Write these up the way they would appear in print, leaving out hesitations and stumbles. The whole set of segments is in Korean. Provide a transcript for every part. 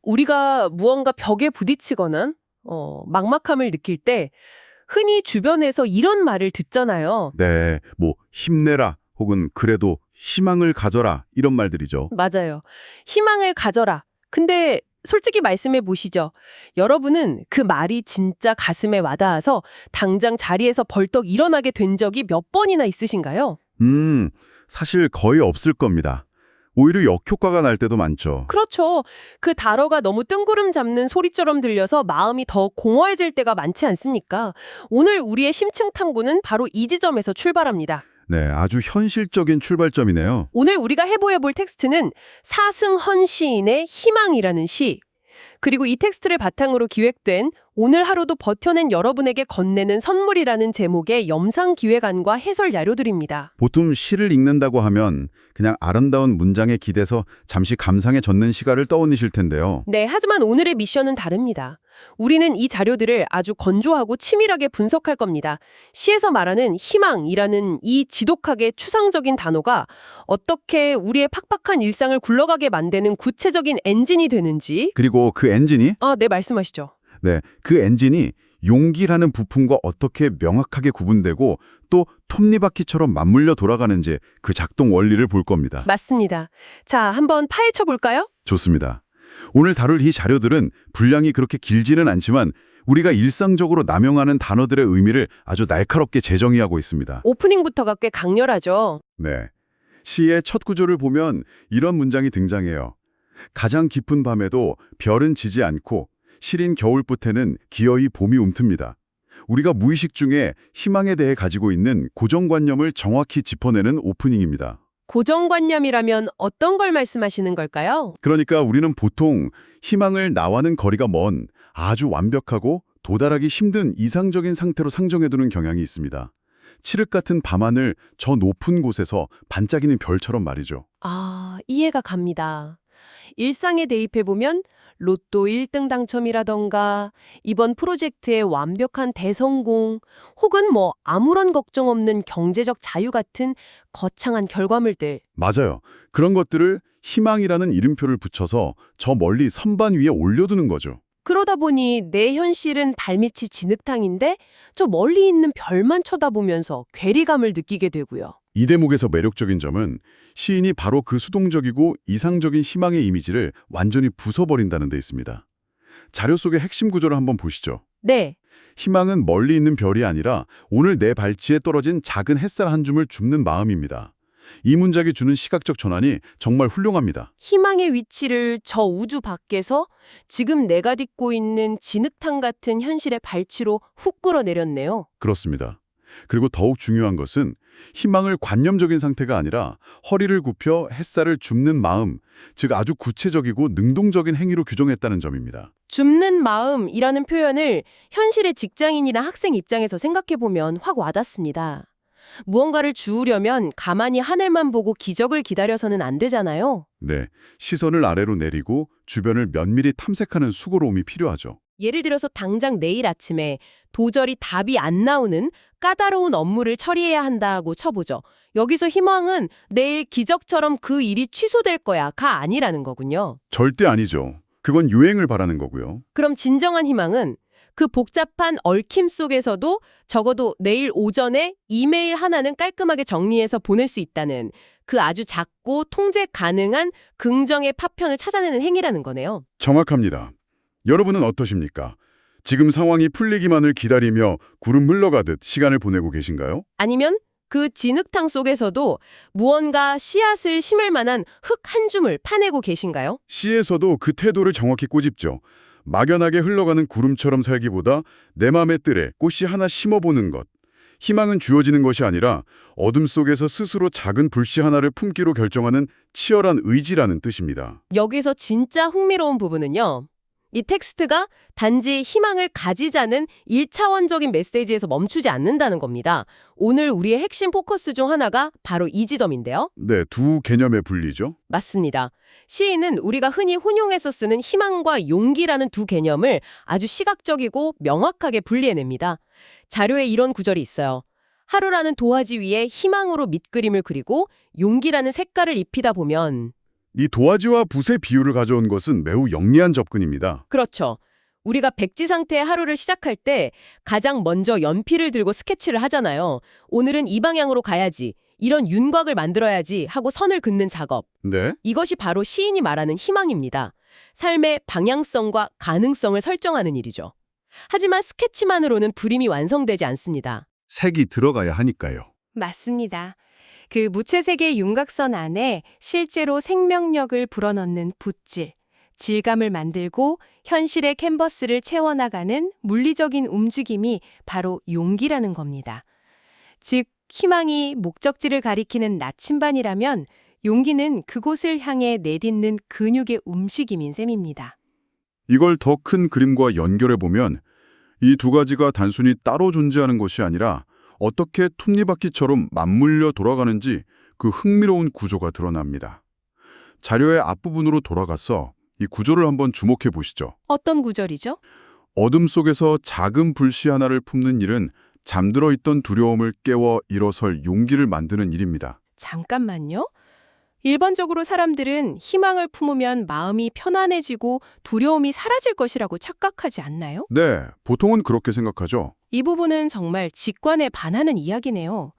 우리가 무언가 벽에 부딪히거나 막막함을 느낄 때 흔히 주변에서 이런 말을 듣잖아요. 네, 뭐 힘내라 혹은 그래도 희망을 가져라 이런 말들이죠. 맞아요. 희망을 가져라. 근데 솔직히 말씀해 보시죠. 여러분은 그 말이 진짜 가슴에 와닿아서 당장 자리에서 벌떡 일어나게 된 적이 몇 번이나 있으신가요? 사실 거의 없을 겁니다. 오히려 역효과가 날 때도 많죠. 그렇죠. 그 단어가 너무 뜬구름 잡는 소리처럼 들려서 마음이 더 공허해질 때가 많지 않습니까? 오늘 우리의 심층 탐구는 바로 이 지점에서 출발합니다. 네, 아주 현실적인 출발점이네요. 오늘 우리가 해볼 텍스트는 사승헌 시인의 희망이라는 시, 그리고 이 텍스트를 바탕으로 기획된 오늘 하루도 버텨낸 여러분에게 건네는 선물이라는 제목의 염상기획안과 해설 야료들입니다. 보통 시를 읽는다고 하면 그냥 아름다운 문장에 기대서 잠시 감상에 젖는 시간을 떠올리실 텐데요. 네, 하지만 오늘의 미션은 다릅니다. 우리는 이 자료들을 아주 건조하고 치밀하게 분석할 겁니다. 시에서 말하는 희망이라는 이 지독하게 추상적인 단어가 어떻게 우리의 팍팍한 일상을 굴러가게 만드는 구체적인 엔진이 되는지. 그리고 그 엔진이 네, 말씀하시죠. 네, 그 엔진이 용기라는 부품과 어떻게 명확하게 구분되고 또 톱니바퀴처럼 맞물려 돌아가는지 그 작동 원리를 볼 겁니다. 맞습니다. 자, 한번 파헤쳐 볼까요? 좋습니다. 오늘 다룰 이 자료들은 분량이 그렇게 길지는 않지만 우리가 일상적으로 남용하는 단어들의 의미를 아주 날카롭게 재정의하고 있습니다. 오프닝부터가 꽤 강렬하죠. 네, 시의 첫 구조를 보면 이런 문장이 등장해요. 가장 깊은 밤에도 별은 지지 않고 시린 겨울볕에는 기어이 봄이 움틉니다. 우리가 무의식 중에 희망에 대해 가지고 있는 고정관념을 정확히 짚어내는 오프닝입니다. 고정관념이라면 어떤 걸 말씀하시는 걸까요? 그러니까 우리는 보통 희망을 나와는 거리가 먼 아주 완벽하고 도달하기 힘든 이상적인 상태로 상정해두는 경향이 있습니다. 칠흑 같은 밤하늘 저 높은 곳에서 반짝이는 별처럼 말이죠. 이해가 갑니다. 일상에 대입해보면 로또 1등 당첨이라던가 이번 프로젝트의 완벽한 대성공 혹은 아무런 걱정 없는 경제적 자유 같은 거창한 결과물들. 맞아요. 그런 것들을 희망이라는 이름표를 붙여서 저 멀리 선반 위에 올려두는 거죠. 그러다 보니 내 현실은 발밑이 진흙탕인데 저 멀리 있는 별만 쳐다보면서 괴리감을 느끼게 되고요. 이 대목에서 매력적인 점은 시인이 바로 그 수동적이고 이상적인 희망의 이미지를 완전히 부숴버린다는 데 있습니다. 자료 속의 핵심 구조를 한번 보시죠. 네. 희망은 멀리 있는 별이 아니라 오늘 내 발치에 떨어진 작은 햇살 한 줌을 줍는 마음입니다. 이 문장이 주는 시각적 전환이 정말 훌륭합니다. 희망의 위치를 저 우주 밖에서 지금 내가 딛고 있는 진흙탕 같은 현실의 발치로 훅 끌어내렸네요. 그렇습니다. 그리고 더욱 중요한 것은 희망을 관념적인 상태가 아니라 허리를 굽혀 햇살을 줍는 마음, 즉 아주 구체적이고 능동적인 행위로 규정했다는 점입니다. 줍는 마음이라는 표현을 현실의 직장인이나 학생 입장에서 생각해보면 확 와닿습니다. 무언가를 주우려면 가만히 하늘만 보고 기적을 기다려서는 안 되잖아요. 네, 시선을 아래로 내리고 주변을 면밀히 탐색하는 수고로움이 필요하죠. 예를 들어서 당장 내일 아침에 도저히 답이 안 나오는 까다로운 업무를 처리해야 한다고 쳐보죠. 여기서 희망은 내일 기적처럼 그 일이 취소될 거야가 아니라는 거군요. 절대 아니죠. 그건 유행을 바라는 거고요. 그럼 진정한 희망은 그 복잡한 얽힘 속에서도 적어도 내일 오전에 이메일 하나는 깔끔하게 정리해서 보낼 수 있다는 그 아주 작고 통제 가능한 긍정의 파편을 찾아내는 행위라는 거네요. 정확합니다. 여러분은 어떠십니까? 지금 상황이 풀리기만을 기다리며 구름 흘러가듯 시간을 보내고 계신가요? 아니면 그 진흙탕 속에서도 무언가 씨앗을 심을 만한 흙 한 줌을 파내고 계신가요? 시에서도 그 태도를 정확히 꼬집죠. 막연하게 흘러가는 구름처럼 살기보다 내 맘의 뜰에 꽃씨 하나 심어보는 것. 희망은 주어지는 것이 아니라 어둠 속에서 스스로 작은 불씨 하나를 품기로 결정하는 치열한 의지라는 뜻입니다. 여기서 진짜 흥미로운 부분은요. 이 텍스트가 단지 희망을 가지자는 1차원적인 메시지에서 멈추지 않는다는 겁니다. 오늘 우리의 핵심 포커스 중 하나가 바로 이 지점인데요. 네, 두 개념의 분리죠. 맞습니다. 시인은 우리가 흔히 혼용해서 쓰는 희망과 용기라는 두 개념을 아주 시각적이고 명확하게 분리해냅니다. 자료에 이런 구절이 있어요. 하루라는 도화지 위에 희망으로 밑그림을 그리고 용기라는 색깔을 입히다 보면 이 도화지와 붓의 비율을 가져온 것은 매우 영리한 접근입니다. 그렇죠. 우리가 백지 상태의 하루를 시작할 때 가장 먼저 연필을 들고 스케치를 하잖아요. 오늘은 이 방향으로 가야지, 이런 윤곽을 만들어야지 하고 선을 긋는 작업. 네? 이것이 바로 시인이 말하는 희망입니다. 삶의 방향성과 가능성을 설정하는 일이죠. 하지만 스케치만으로는 그림이 완성되지 않습니다. 색이 들어가야 하니까요. 맞습니다. 그 무채색의 윤곽선 안에 실제로 생명력을 불어넣는 붓질, 질감을 만들고 현실의 캔버스를 채워나가는 물리적인 움직임이 바로 용기라는 겁니다. 즉, 희망이 목적지를 가리키는 나침반이라면 용기는 그곳을 향해 내딛는 근육의 움직임인 셈입니다. 이걸 더 큰 그림과 연결해 보면 이 두 가지가 단순히 따로 존재하는 것이 아니라 어떻게 톱니바퀴처럼 맞물려 돌아가는지 그 흥미로운 구조가 드러납니다. 자료의 앞부분으로 돌아가서 이 구조를 한번 주목해 보시죠. 어떤 구절이죠? 어둠 속에서 작은 불씨 하나를 품는 일은 잠들어 있던 두려움을 깨워 일어설 용기를 만드는 일입니다. 잠깐만요. 일반적으로 사람들은 희망을 품으면 마음이 편안해지고 두려움이 사라질 것이라고 착각하지 않나요? 네, 보통은 그렇게 생각하죠. 이 부분은 정말 직관에 반하는 이야기네요.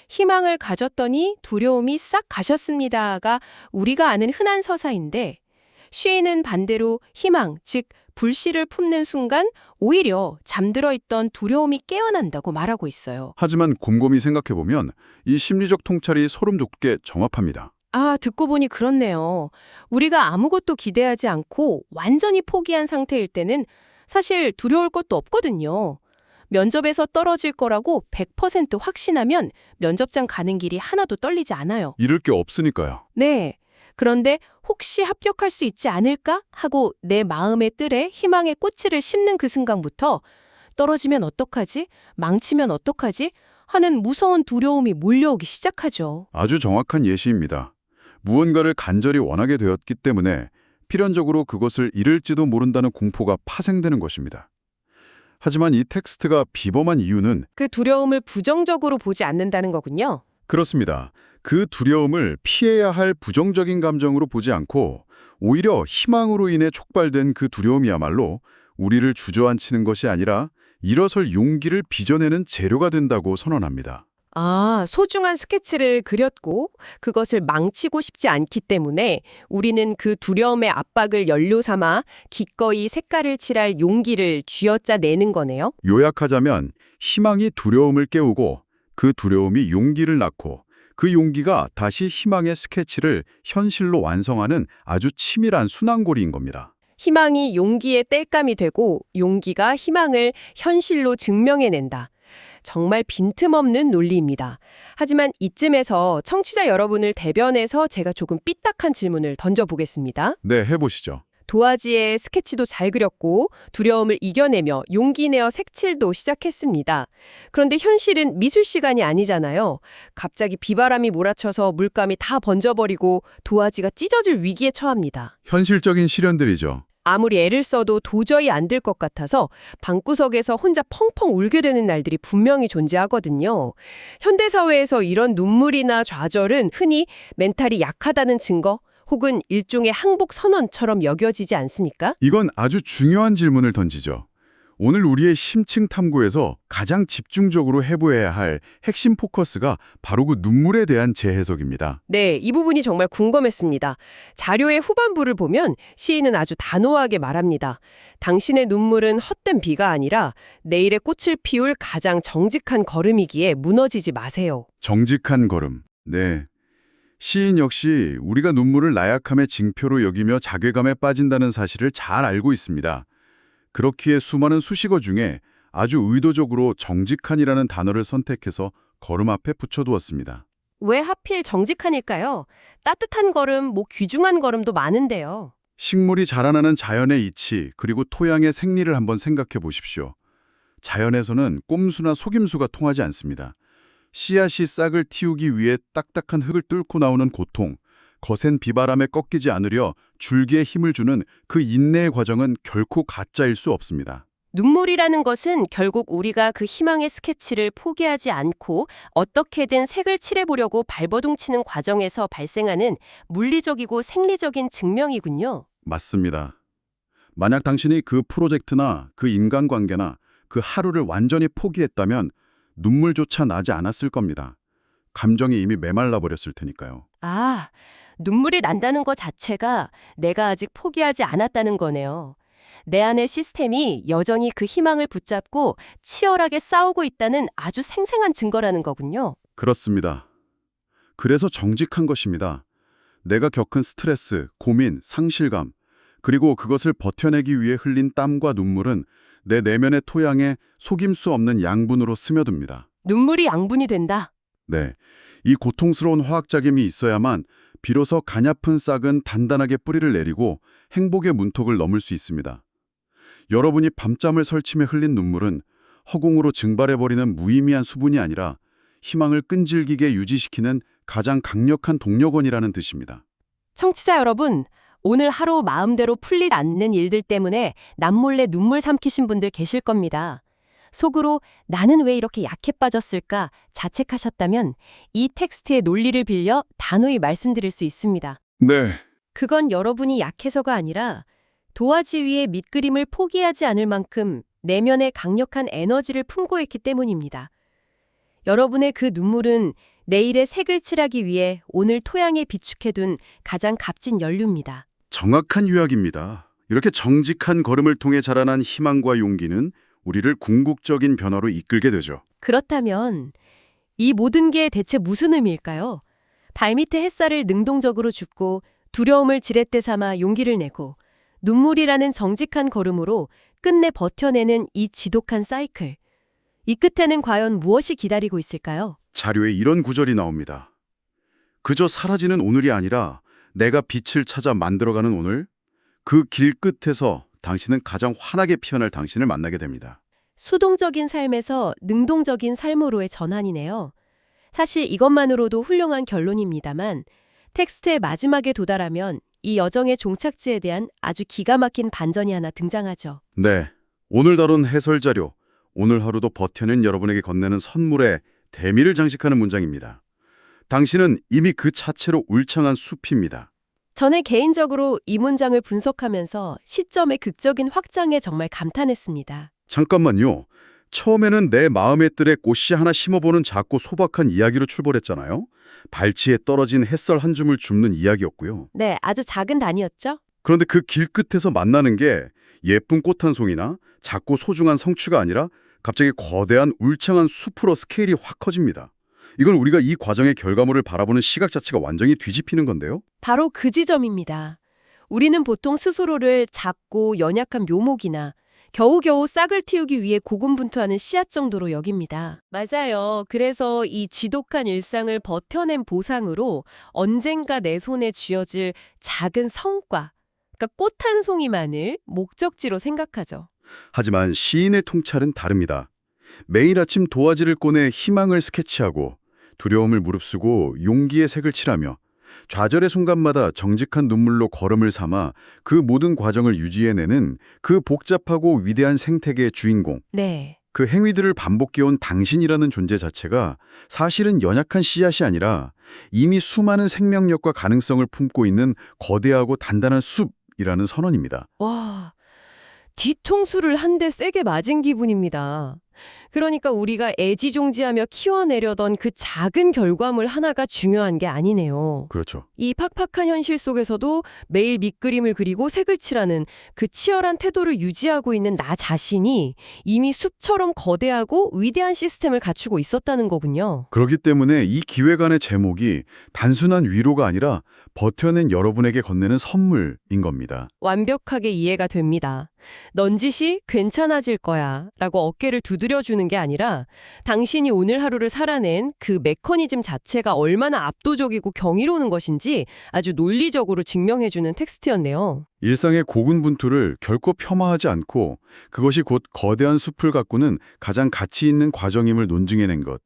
희망을 가졌더니 두려움이 싹 가셨습니다가 우리가 아는 흔한 서사인데 시인은 반대로 희망, 즉 불씨를 품는 순간 오히려 잠들어 있던 두려움이 깨어난다고 말하고 있어요. 하지만 곰곰이 생각해 보면 이 심리적 통찰이 소름 돋게 정확합니다. 아, 듣고 보니 그렇네요. 우리가 아무것도 기대하지 않고 완전히 포기한 상태일 때는 사실 두려울 것도 없거든요. 면접에서 떨어질 거라고 100% 확신하면 면접장 가는 길이 하나도 떨리지 않아요. 잃을 게 없으니까요. 네. 그런데 혹시 합격할 수 있지 않을까 하고 내 마음의 뜰에 희망의 꽃을 심는 그 순간부터 떨어지면 어떡하지? 망치면 어떡하지? 하는 무서운 두려움이 몰려오기 시작하죠. 아주 정확한 예시입니다. 무언가를 간절히 원하게 되었기 때문에 필연적으로 그것을 잃을지도 모른다는 공포가 파생되는 것입니다. 하지만 이 텍스트가 비범한 이유는 그 두려움을 부정적으로 보지 않는다는 거군요. 그렇습니다. 그 두려움을 피해야 할 부정적인 감정으로 보지 않고 오히려 희망으로 인해 촉발된 그 두려움이야말로 우리를 주저앉히는 것이 아니라 일어설 용기를 빚어내는 재료가 된다고 선언합니다. 아, 소중한 스케치를 그렸고 그것을 망치고 싶지 않기 때문에 우리는 그 두려움의 압박을 연료 삼아 기꺼이 색깔을 칠할 용기를 쥐어짜내는 거네요. 요약하자면 희망이 두려움을 깨우고 그 두려움이 용기를 낳고 그 용기가 다시 희망의 스케치를 현실로 완성하는 아주 치밀한 순환고리인 겁니다. 희망이 용기의 땔감이 되고 용기가 희망을 현실로 증명해낸다. 정말 빈틈없는 논리입니다. 하지만 이쯤에서 청취자 여러분을 대변해서 제가 조금 삐딱한 질문을 던져보겠습니다. 네, 해보시죠. 도화지에 스케치도 잘 그렸고 두려움을 이겨내며 용기 내어 색칠도 시작했습니다. 그런데 현실은 미술 시간이 아니잖아요. 갑자기 비바람이 몰아쳐서 물감이 다 번져버리고 도화지가 찢어질 위기에 처합니다. 현실적인 실현들이죠. 아무리 애를 써도 도저히 안 될 것 같아서 방구석에서 혼자 펑펑 울게 되는 날들이 분명히 존재하거든요. 현대사회에서 이런 눈물이나 좌절은 흔히 멘탈이 약하다는 증거 혹은 일종의 항복 선언처럼 여겨지지 않습니까? 이건 아주 중요한 질문을 던지죠. 오늘 우리의 심층 탐구에서 가장 집중적으로 해보아야 할 핵심 포커스가 바로 그 눈물에 대한 재해석입니다. 네, 이 부분이 정말 궁금했습니다. 자료의 후반부를 보면 시인은 아주 단호하게 말합니다. 당신의 눈물은 헛된 비가 아니라 내일의 꽃을 피울 가장 정직한 걸음이기에 무너지지 마세요. 정직한 걸음. 네. 시인 역시 우리가 눈물을 나약함의 징표로 여기며 자괴감에 빠진다는 사실을 잘 알고 있습니다. 그렇기에 수많은 수식어 중에 아주 의도적으로 정직한이라는 단어를 선택해서 걸음 앞에 붙여두었습니다. 왜 하필 정직한일까요? 따뜻한 걸음, 귀중한 걸음도 많은데요. 식물이 자라나는 자연의 이치 그리고 토양의 생리를 한번 생각해 보십시오. 자연에서는 꼼수나 속임수가 통하지 않습니다. 씨앗이 싹을 틔우기 위해 딱딱한 흙을 뚫고 나오는 고통, 거센 비바람에 꺾이지 않으려 줄기에 힘을 주는 그 인내의 과정은 결코 가짜일 수 없습니다. 눈물이라는 것은 결국 우리가 그 희망의 스케치를 포기하지 않고 어떻게든 색을 칠해보려고 발버둥치는 과정에서 발생하는 물리적이고 생리적인 증명이군요. 맞습니다. 만약 당신이 그 프로젝트나 그 인간관계나 그 하루를 완전히 포기했다면 눈물조차 나지 않았을 겁니다. 감정이 이미 메말라 버렸을 테니까요. 아, 눈물이 난다는 것 자체가 내가 아직 포기하지 않았다는 거네요. 내 안의 시스템이 여전히 그 희망을 붙잡고 치열하게 싸우고 있다는 아주 생생한 증거라는 거군요. 그렇습니다. 그래서 정직한 것입니다. 내가 겪은 스트레스, 고민, 상실감, 그리고 그것을 버텨내기 위해 흘린 땀과 눈물은 내 내면의 토양에 속임수 없는 양분으로 스며듭니다. 눈물이 양분이 된다. 네, 이 고통스러운 화학작용이 있어야만 비로소 가냘픈 싹은 단단하게 뿌리를 내리고 행복의 문턱을 넘을 수 있습니다. 여러분이 밤잠을 설치며 흘린 눈물은 허공으로 증발해버리는 무의미한 수분이 아니라 희망을 끈질기게 유지시키는 가장 강력한 동력원이라는 뜻입니다. 청취자 여러분, 오늘 하루 마음대로 풀리지 않는 일들 때문에 남몰래 눈물 삼키신 분들 계실 겁니다. 속으로 나는 왜 이렇게 약해 빠졌을까 자책하셨다면 이 텍스트의 논리를 빌려 단호히 말씀드릴 수 있습니다. 네, 그건 여러분이 약해서가 아니라 도화지 위에 밑그림을 포기하지 않을 만큼 내면에 강력한 에너지를 품고 있기 때문입니다. 여러분의 그 눈물은 내일의 색을 칠하기 위해 오늘 토양에 비축해둔 가장 값진 연료입니다. 정확한 요약입니다. 이렇게 정직한 걸음을 통해 자라난 희망과 용기는 우리를 궁극적인 변화로 이끌게 되죠. 그렇다면 이 모든 게 대체 무슨 의미일까요? 발밑에 햇살을 능동적으로 줍고 두려움을 지렛대 삼아 용기를 내고 눈물이라는 정직한 걸음으로 끝내 버텨내는 이 지독한 사이클. 이 끝에는 과연 무엇이 기다리고 있을까요? 자료에 이런 구절이 나옵니다. 그저 사라지는 오늘이 아니라 내가 빛을 찾아 만들어가는 오늘, 그 길 끝에서 당신은 가장 환하게 피어날 당신을 만나게 됩니다. 수동적인 삶에서 능동적인 삶으로의 전환이네요. 사실 이것만으로도 훌륭한 결론입니다만 텍스트의 마지막에 도달하면 이 여정의 종착지에 대한 아주 기가 막힌 반전이 하나 등장하죠. 네, 오늘 다룬 해설 자료, 오늘 하루도 버텨낸 여러분에게 건네는 선물에 대미를 장식하는 문장입니다. 당신은 이미 그 자체로 울창한 숲입니다. 저는 개인적으로 이 문장을 분석하면서 시점의 극적인 확장에 정말 감탄했습니다. 잠깐만요. 처음에는 내 마음의 뜰에 꽃씨 하나 심어보는 작고 소박한 이야기로 출발했잖아요. 발치에 떨어진 햇살 한 줌을 줍는 이야기였고요. 네, 아주 작은 단위였죠? 그런데 그 길 끝에서 만나는 게 예쁜 꽃 한 송이나 작고 소중한 성취가 아니라 갑자기 거대한 울창한 숲으로 스케일이 확 커집니다. 이건 우리가 이 과정의 결과물을 바라보는 시각 자체가 완전히 뒤집히는 건데요. 바로 그 지점입니다. 우리는 보통 스스로를 작고 연약한 묘목이나 겨우겨우 싹을 틔우기 위해 고군분투하는 씨앗 정도로 여깁니다. 맞아요. 그래서 이 지독한 일상을 버텨낸 보상으로 언젠가 내 손에 쥐어질 작은 성과, 그러니까 꽃 한 송이만을 목적지로 생각하죠. 하지만 시인의 통찰은 다릅니다. 매일 아침 도화지를 꺼내 희망을 스케치하고 두려움을 무릅쓰고 용기의 색을 칠하며 좌절의 순간마다 정직한 눈물로 걸음을 삼아 그 모든 과정을 유지해내는 그 복잡하고 위대한 생태계의 주인공. 네. 그 행위들을 반복해온 당신이라는 존재 자체가 사실은 연약한 씨앗이 아니라 이미 수많은 생명력과 가능성을 품고 있는 거대하고 단단한 숲이라는 선언입니다. 와, 뒤통수를 한 대 세게 맞은 기분입니다. 그러니까 우리가 애지중지하며 키워내려던 그 작은 결과물 하나가 중요한 게 아니네요. 그렇죠. 이 팍팍한 현실 속에서도 매일 밑그림을 그리고 색을 칠하는 그 치열한 태도를 유지하고 있는 나 자신이 이미 숲처럼 거대하고 위대한 시스템을 갖추고 있었다는 거군요. 그렇기 때문에 이 기획안의 제목이 단순한 위로가 아니라 버텨낸 여러분에게 건네는 선물인 겁니다. 완벽하게 이해가 됩니다. 넌지시 괜찮아질 거야 라고 어깨를 두드려주는 게 아니라 당신이 오늘 하루를 살아낸 그 메커니즘 자체가 얼마나 압도적이고 경이로운 것인지 아주 논리적으로 증명해주는 텍스트였네요. 일상의 고군분투를 결코 폄하하지 않고 그것이 곧 거대한 숲을 가꾸는 가장 가치 있는 과정임을 논증해낸 것.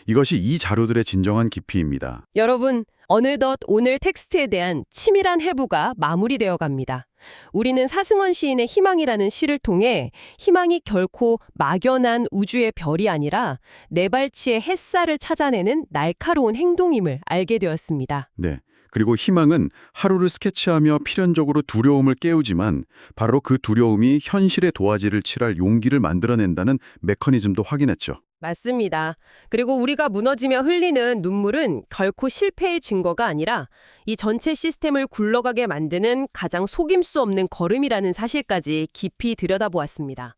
이것이 이 자료들의 진정한 깊이입니다. 여러분, 어느덧 오늘 텍스트에 대한 치밀한 해부가 마무리되어 갑니다. 우리는 사승원 시인의 희망이라는 시를 통해 희망이 결코 막연한 우주의 별이 아니라 네 발치의 햇살을 찾아내는 날카로운 행동임을 알게 되었습니다. 네. 그리고 희망은 하루를 스케치하며 필연적으로 두려움을 깨우지만 바로 그 두려움이 현실의 도화지를 칠할 용기를 만들어낸다는 메커니즘도 확인했죠. 맞습니다. 그리고 우리가 무너지며 흘리는 눈물은 결코 실패의 증거가 아니라 이 전체 시스템을 굴러가게 만드는 가장 속임 수 없는 걸음이라는 사실까지 깊이 들여다보았습니다.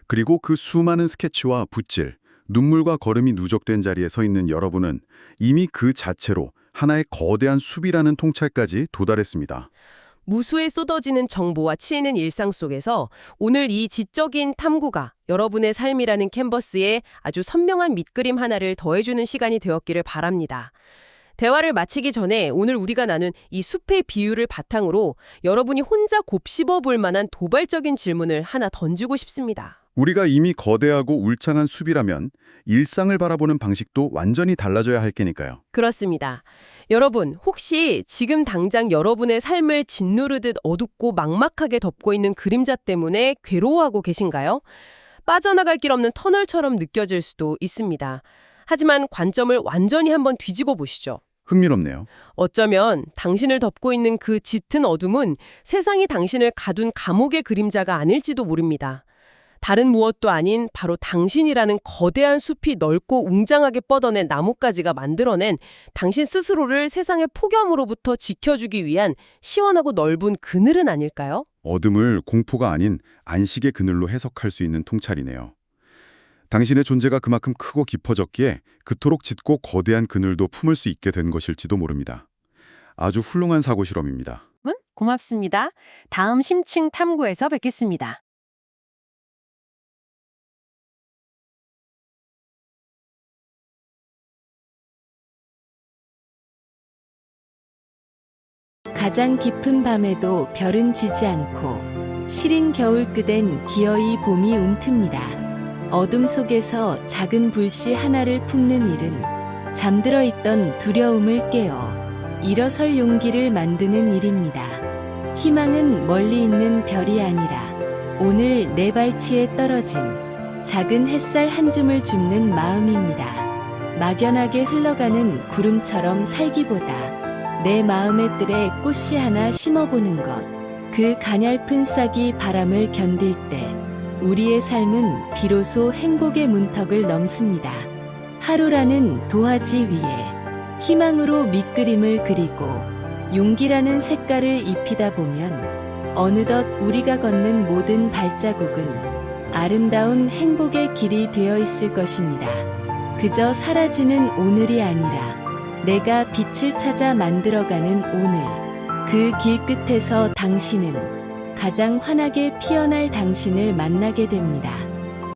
그리고 그 수많은 스케치와 붓질, 눈물과 걸음이 누적된 자리에 서 있는 여러분은 이미 그 자체로 하나의 거대한 숲이라는 통찰까지 도달했습니다. 무수에 쏟아지는 정보와 치이는 일상 속에서 오늘 이 지적인 탐구가 여러분의 삶이라는 캔버스에 아주 선명한 밑그림 하나를 더해주는 시간이 되었기를 바랍니다. 대화를 마치기 전에 오늘 우리가 나눈 이 숲의 비유를 바탕으로 여러분이 혼자 곱씹어 볼 만한 도발적인 질문을 하나 던지고 싶습니다. 우리가 이미 거대하고 울창한 숲이라면 일상을 바라보는 방식도 완전히 달라져야 할 게니까요. 그렇습니다. 여러분, 혹시 지금 당장 여러분의 삶을 짓누르듯 어둡고 막막하게 덮고 있는 그림자 때문에 괴로워하고 계신가요? 빠져나갈 길 없는 터널처럼 느껴질 수도 있습니다. 하지만 관점을 완전히 한번 뒤집어 보시죠. 흥미롭네요. 어쩌면 당신을 덮고 있는 그 짙은 어둠은 세상이 당신을 가둔 감옥의 그림자가 아닐지도 모릅니다. 다른 무엇도 아닌 바로 당신이라는 거대한 숲이 넓고 웅장하게 뻗어낸 나뭇가지가 만들어낸 당신 스스로를 세상의 폭염으로부터 지켜주기 위한 시원하고 넓은 그늘은 아닐까요? 어둠을 공포가 아닌 안식의 그늘로 해석할 수 있는 통찰이네요. 당신의 존재가 그만큼 크고 깊어졌기에 그토록 짙고 거대한 그늘도 품을 수 있게 된 것일지도 모릅니다. 아주 훌륭한 사고 실험입니다. 고맙습니다. 다음 심층 탐구에서 뵙겠습니다. 가장 깊은 밤에도 별은 지지 않고 시린 겨울 끝엔 기어이 봄이 움틉니다. 어둠 속에서 작은 불씨 하나를 품는 일은 잠들어 있던 두려움을 깨어 일어설 용기를 만드는 일입니다. 희망은 멀리 있는 별이 아니라 오늘 내 발치에 떨어진 작은 햇살 한 줌을 줍는 마음입니다. 막연하게 흘러가는 구름처럼 살기보다 내 마음의 뜰에 꽃씨 하나 심어보는 것, 그 가냘픈 싹이 바람을 견딜 때 우리의 삶은 비로소 행복의 문턱을 넘습니다. 하루라는 도화지 위에 희망으로 밑그림을 그리고 용기라는 색깔을 입히다 보면 어느덧 우리가 걷는 모든 발자국은 아름다운 행복의 길이 되어 있을 것입니다. 그저 사라지는 오늘이 아니라 내가 빛을 찾아 만들어가는 오늘, 그 길 끝에서 당신은 가장 환하게 피어날 당신을 만나게 됩니다.